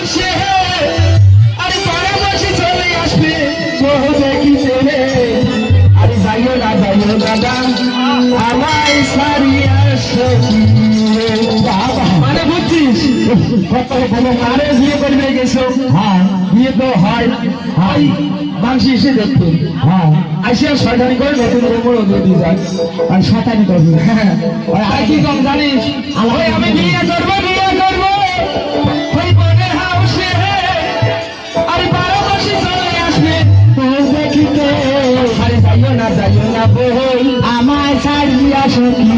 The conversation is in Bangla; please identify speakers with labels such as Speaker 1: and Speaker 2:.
Speaker 1: হাউসে আরে পরবাসী চলে আসবে বহু দেখিতে রে আরে যাইও না দাদা আমায় সারিয়া সখী বাবা মানে বুঝছিস কত ভালো আরে বিয়ে করবে গেছো হ্যাঁ বিয়ে তো হয় হয় মাংসি এসে দেখতে হ্যাঁ আসিয়া শয়তানি করে নতুন উপরে দিয়ে যায় আর শয়তানি করবে হ্যাঁ আর কি কম জানিস আমি বিয়ে করবো ওই বোনের হাউসে আরে 12 মাসে চলে আসবে দেখিতে আরে যাইও না বই আমায় ছাড়িয়া সখী